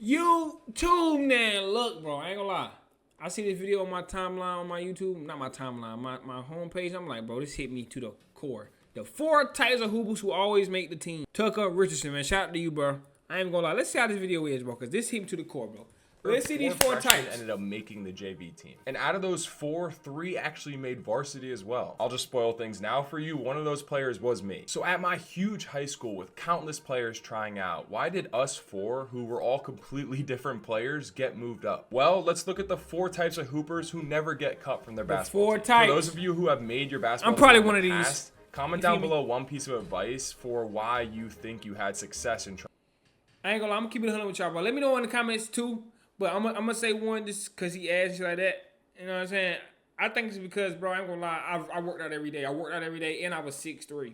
YouTube, man. Look, bro, I ain't gonna lie. I see this video on my timeline on my YouTube. Not my timeline, my homepage. I'm like, bro, this hit me to the core. The 4 types of hoopers who always make the team. Tucker Richardson, man. Shout out to you, bro. I ain't gonna lie. Let's see how this video is, bro, because this hit me to the core, bro. Let's see these 4 types. Ended up making the JV team. And out of those 4, 3 actually made varsity as well. I'll just spoil things now for you. One of those players was me. So at my huge high school with countless players trying out, why did us 4, who were all completely different players, get moved up? Well, let's look at the 4 types of hoopers who never get cut from their basketball 4 team. types. For those of you who have made your basketball I'm probably team one of in the these. past, comment down below one piece of advice for why you think you had success in trying. I ain't gonna lie. I'm keeping it 100 with y'all, bro. Let me know in the comments, too. But I'm gonna say one just because he asked you like that. You know what I'm saying? I think it's because, bro, I ain't gonna lie. I worked out every day. I worked out every day, and I was 6'3".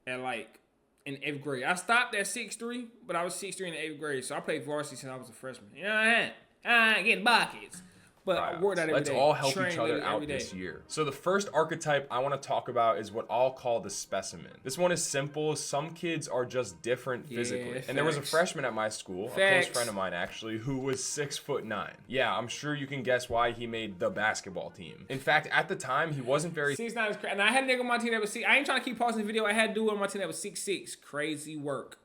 At like in 8th grade. I stopped at 6'3", but I was 6'3" in the 8th grade. So I played varsity since I was a freshman. You know what I'm saying? I ain't getting buckets. But I worked out every day. Let's all help Train each other out every day. this year. So the first archetype I want to talk about is what I'll call the specimen. This one is simple. Some kids are just different physically. And there was a freshman at my school, a close friend of mine actually, who was 6'9". Yeah, I'm sure you can guess why he made the basketball team. In fact, at the time, he wasn't very... 6'9" is crazy. And I had a nigga on my team that was 6. I ain't trying to keep pausing the video. I had a dude on my team that was 6'6". Crazy work.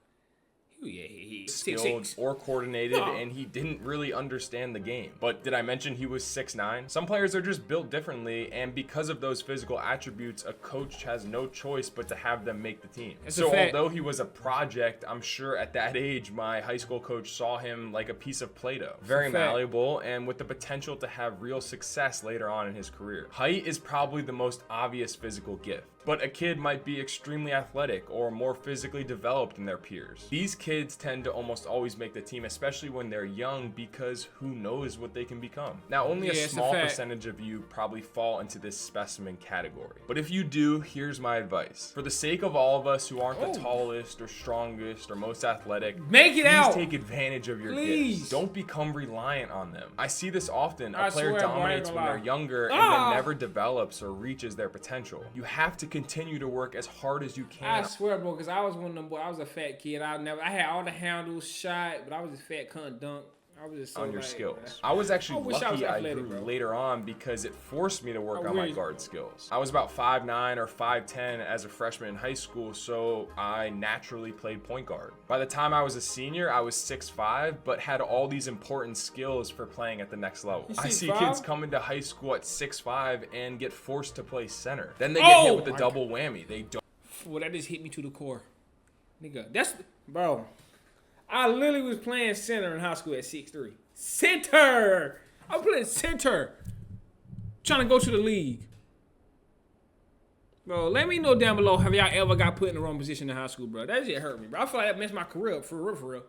Yeah, he's skilled or coordinated, and he didn't really understand the game. But did I mention he was 6'9"? Some players are just built differently, and because of those physical attributes, a coach has no choice but to have them make the team. So although he was a project, I'm sure at that age, my high school coach saw him like a piece of Play-Doh. Very malleable, and with the potential to have real success later on in his career. Height is probably the most obvious physical gift. But a kid might be extremely athletic or more physically developed than their peers. These kids tend to almost always make the team, especially when they're young, because who knows what they can become. Now, only a small percentage of you probably fall into this specimen category. But if you do, here's my advice. For the sake of all of us who aren't the tallest or strongest or most athletic, please take advantage of your gifts. Don't become reliant on them. I see this often. A player dominates when they're younger and then never develops or reaches their potential. You have to continue to work as hard as you can. I swear, bro, because I was one of them boys. I was a fat kid. I had all the handles shot, but I was a fat cunt dunk. I was just so on your like, skills. I was actually lucky I grew later on because it forced me to work on my guard skills. I was about 5'9" or 5'10" as a freshman in high school, so I naturally played point guard. By the time I was a senior, I was 6'5", but had all these important skills for playing at the next level. I see kids come into high school at 6'5" and get forced to play center. Then they get hit with the double whammy. They don't. Well, that just hit me to the core. Nigga, that's, bro. I literally was playing center in high school at 6'3". Center! I was playing center. Trying to go to the league. Bro, let me know down below, have y'all ever got put in the wrong position in high school, bro? That just hurt me, bro. I feel like that messed my career up, for real.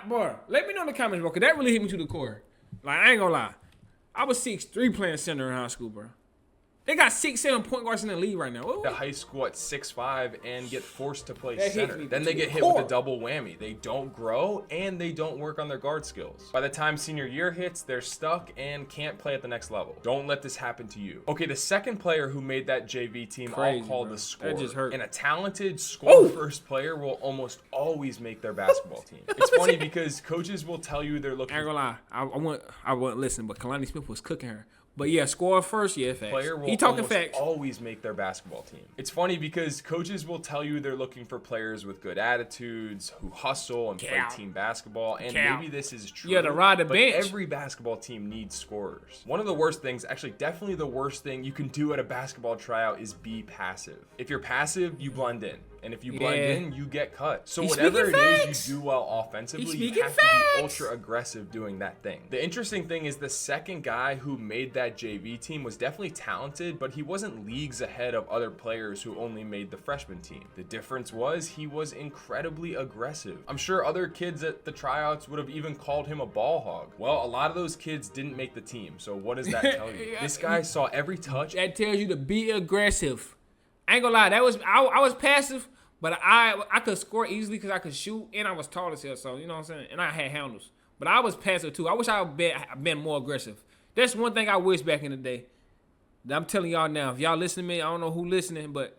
Bro, let me know in the comments, bro, because that really hit me to the core. Like, I ain't gonna lie. I was 6'3" playing center in high school, bro. They got 6'7" point guards in the league right now. The high school at 6'5" and get forced to play center. Then they get hit with a double whammy. They don't grow and they don't work on their guard skills. By the time senior year hits, they're stuck and can't play at the next level. Don't let this happen to you. Okay, the second player who made that JV team I'll call the scorer. That just hurt. And a talented score-first player will almost always make their basketball team. It's funny because coaches will tell you they're looking. I ain't gonna lie. I wouldn't listen, but Kalani Smith was cooking her. But yeah, score first, yeah, facts. Player will always make their basketball team. It's funny because coaches will tell you they're looking for players with good attitudes, who hustle and play team basketball, and maybe this is true. Yeah, to ride the bench. Every basketball team needs scorers. One of the worst things, actually definitely the worst thing you can do at a basketball tryout is be passive. If you're passive, you blend in. And if you blend in, you get cut. So whatever it is you do well offensively, you have to be ultra aggressive doing that thing. The interesting thing is the second guy who made that JV team was definitely talented, but he wasn't leagues ahead of other players who only made the freshman team. The difference was he was incredibly aggressive. I'm sure other kids at the tryouts would have even called him a ball hog. Well, a lot of those kids didn't make the team. So what does that tell you? This guy saw every touch. That tells you to be aggressive. I ain't gonna lie, I was passive, but I could score easily because I could shoot and I was tall as hell, so you know what I'm saying? And I had handles. But I was passive too. I wish I had been more aggressive. That's one thing I wish back in the day. I'm telling y'all now, if y'all listen to me, I don't know who listening, but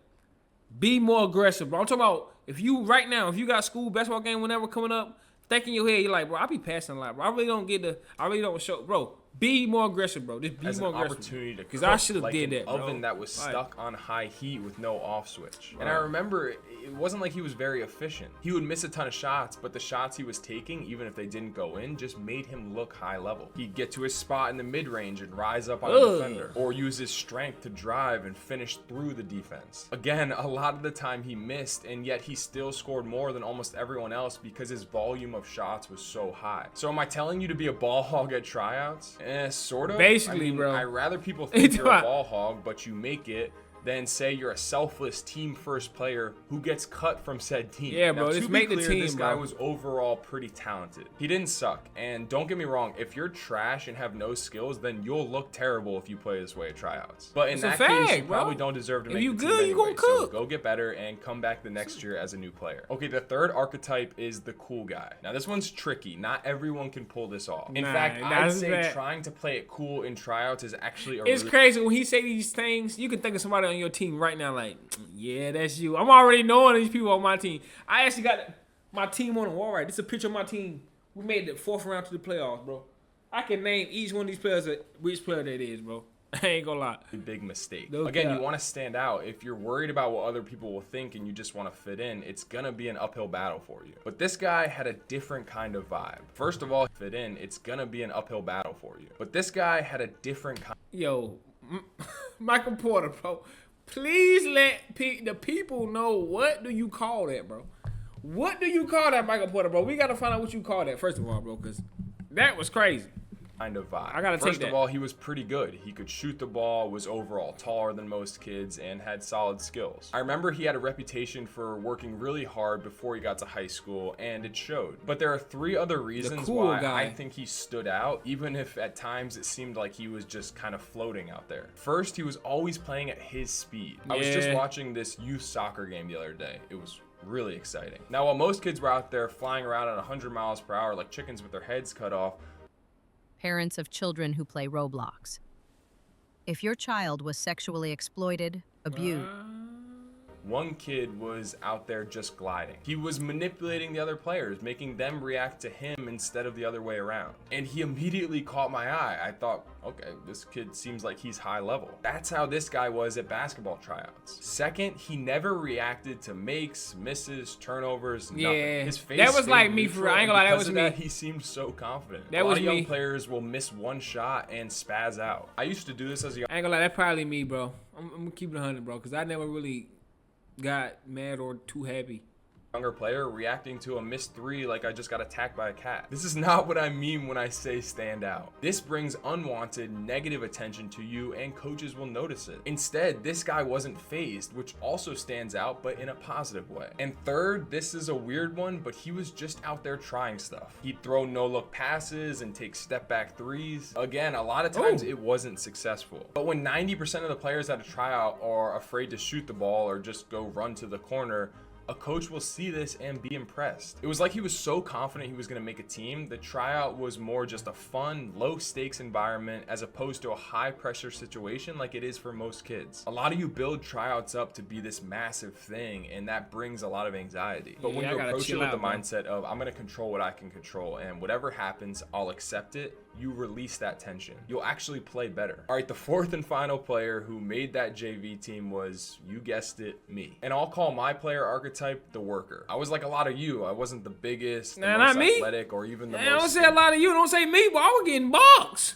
be more aggressive, bro. I'm talking about if you got school basketball game whenever coming up, think in your head, you're like, bro, I be passing a lot, bro. I really don't show, bro. Be more aggressive, bro. Just be As more an aggressive. opportunity to Because cook I should have like did an that, bro. oven that was stuck on high heat with no off switch. And I remember it wasn't like he was very efficient. He would miss a ton of shots, but the shots he was taking, even if they didn't go in, just made him look high level. He'd get to his spot in the mid range and rise up on a defender, or use his strength to drive and finish through the defense. Again, a lot of the time he missed, and yet he still scored more than almost everyone else because his volume of shots was so high. So am I telling you to be a ball hog at tryouts? Sort of. Basically, bro. I'd rather people think you're a ball hog, but you make it, than say you're a selfless team first player who gets cut from said team. Yeah, bro. Now, Just to make be the clear, team, this guy bro. was overall pretty talented. He didn't suck. And don't get me wrong, if you're trash and have no skills, then you'll look terrible if you play this way at tryouts. But in It's a that fact, case, you bro. probably don't deserve to If make you the team good, you anyway. gonna So cook. go get better and come back the next year as a new player. Okay, the third archetype is the cool guy. Now this one's tricky. Not everyone can pull this off. In fact, I'd that's say bad. trying to play it cool in tryouts is actually a It's really crazy when he say these things. You can think of somebody on your team right now, like, yeah, that's you. I'm already knowing these people on my team. I actually got my team on the wall right. This is a picture of my team. We made the 4th round to the playoffs, bro. I can name each one of these players, which player that is, bro. I ain't gonna lie. big mistake. No Again, doubt. you want to stand out. If you're worried about what other people will think and you just want to fit in, it's gonna be an uphill battle for you. But this guy had a different kind of vibe. First of all, fit in, it's gonna be an uphill battle for you. But this guy had a different kind. Yo, Michael Porter, bro. Please let the people know, what do you call that, bro? What do you call that, Michael Porter, bro? We got to find out what you call that, first of all, bro, because that was crazy. Kind of vibe. I gotta take First that. of all, he was pretty good. He could shoot the ball, was overall taller than most kids, and had solid skills. I remember he had a reputation for working really hard before he got to high school, and it showed. But there are 3 other reasons cool why guy. I think he stood out, even if at times it seemed like he was just kind of floating out there. First, he was always playing at his speed. I was just Yeah. watching this youth soccer game the other day. It was really exciting. Now, while most kids were out there flying around at 100 miles per hour like chickens with their heads cut off, Parents of children who play Roblox. If your child was sexually exploited, abused, one kid was out there just gliding. He was manipulating the other players, making them react to him instead of the other way around. And he immediately caught my eye. I thought, okay, this kid seems like he's high level. That's how this guy was at basketball tryouts. Second, he never reacted to makes, misses, turnovers, nothing. Yeah, His face that was stayed like me, for real. I ain't gonna lie, that because was of me. He seemed so confident. That a lot was of young me. players will miss one shot and spaz out. I used to do this as a young I ain't gonna lie, that's probably me, bro. I'm gonna keep it 100, bro, because I never really got mad or too happy. younger player reacting to a missed 3 like I just got attacked by a cat. This is not what I mean when I say stand out. This brings unwanted negative attention to you and coaches will notice it. Instead, this guy wasn't fazed, which also stands out, but in a positive way. And third, this is a weird one, but he was just out there trying stuff. He'd throw no-look passes and take step-back threes. Again, a lot of times it wasn't successful. But when 90% of the players at a tryout are afraid to shoot the ball or just go run to the corner, a coach will see this and be impressed. It was like he was so confident he was going to make a team. The tryout was more just a fun, low-stakes environment as opposed to a high-pressure situation like it is for most kids. A lot of you build tryouts up to be this massive thing, and that brings a lot of anxiety. But when Yeah, you I gotta approach it chill with out, the bro. mindset of, I'm going to control what I can control, and whatever happens, I'll accept it, you release that tension. You'll actually play better. All right, the fourth and final player who made that JV team was, you guessed it, me. And I'll call my player archetype the worker. I was like a lot of you. I wasn't the biggest, the Nah, most not me. athletic, or even the Man, don't most say a lot of you. Don't say me, but I was getting bucks.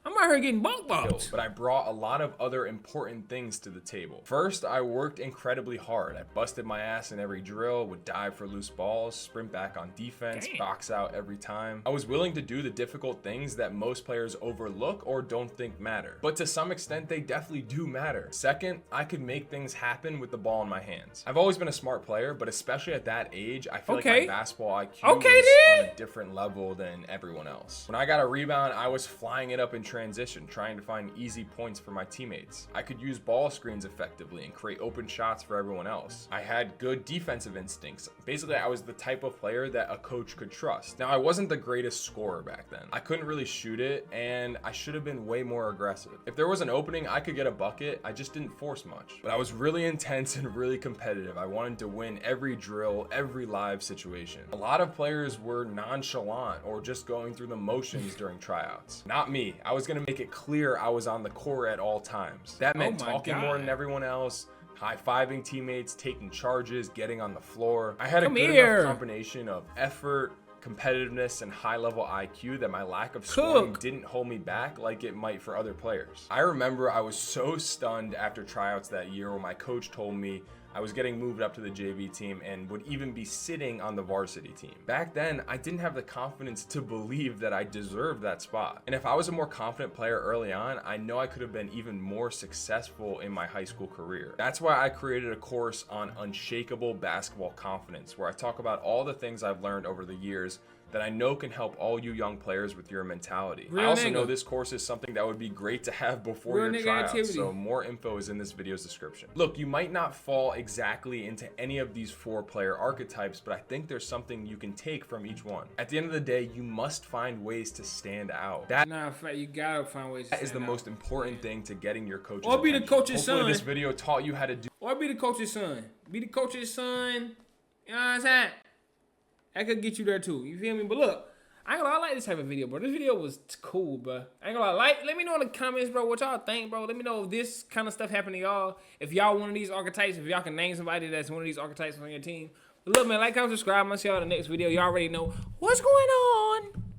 I'm out here getting skilled, bucks. but I brought a lot of other important things to the table. First, I worked incredibly hard. I busted my ass in every drill, would dive for loose balls, sprint back on defense, Damn. box out every time. I was willing to do the difficult things that most players overlook or don't think matter. But to some extent, they definitely do matter. Second, I could make things happen with the ball in my hands. I've always been a smart player, but especially at that age, I feel Okay. like my basketball IQ Okay, was then. on a different level than everyone else. When I got a rebound, I was flying it up in transition, trying to find easy points for my teammates. I could use ball screens effectively and create open shots for everyone else. I had good defensive instincts. Basically, I was the type of player that a coach could trust. Now, I wasn't the greatest scorer back then. I couldn't really shoot it, and I should have been way more aggressive. If there was an opening, I could get a bucket. I just didn't force much. But I was really intense and really competitive. I wanted to win every drill, every live situation. A lot of players were nonchalant or just going through the motions during tryouts. Not me. I was gonna make it clear I was on the court at all times. That meant talking more than everyone else, high-fiving teammates, taking charges, getting on the floor. I had a good enough combination of effort, competitiveness, and high-level IQ that my lack of scoring didn't hold me back like it might for other players. I remember I was so stunned after tryouts that year when my coach told me I was getting moved up to the JV team and would even be sitting on the varsity team. Back then, I didn't have the confidence to believe that I deserved that spot. And if I was a more confident player early on, I know I could have been even more successful in my high school career. That's why I created a course on unshakable basketball confidence, where I talk about all the things I've learned over the years that I know can help all you young players with your mentality. I also know this course is something that would be great to have before your tryouts, so more info is in this video's description. Look, you might not fall exactly into any of these 4-player archetypes, but I think there's something you can take from each one. At the end of the day, you must find ways to stand out. That you gotta find ways to stand out. That is the most important thing to getting your coach's attention. Or be the coach's son. Hopefully this video taught you how to do. Or be the coach's son. Be the coach's son. You know what I'm saying? That could get you there too. You feel me? But look, I ain't gonna lie, I like this type of video, bro. This video was cool, bro. I ain't gonna lie. Let me know in the comments, bro, what y'all think, bro. Let me know if this kind of stuff happened to y'all. If y'all one of these archetypes, if y'all can name somebody that's one of these archetypes on your team. But look, man, like, comment, subscribe. I'm gonna see y'all in the next video. Y'all already know what's going on.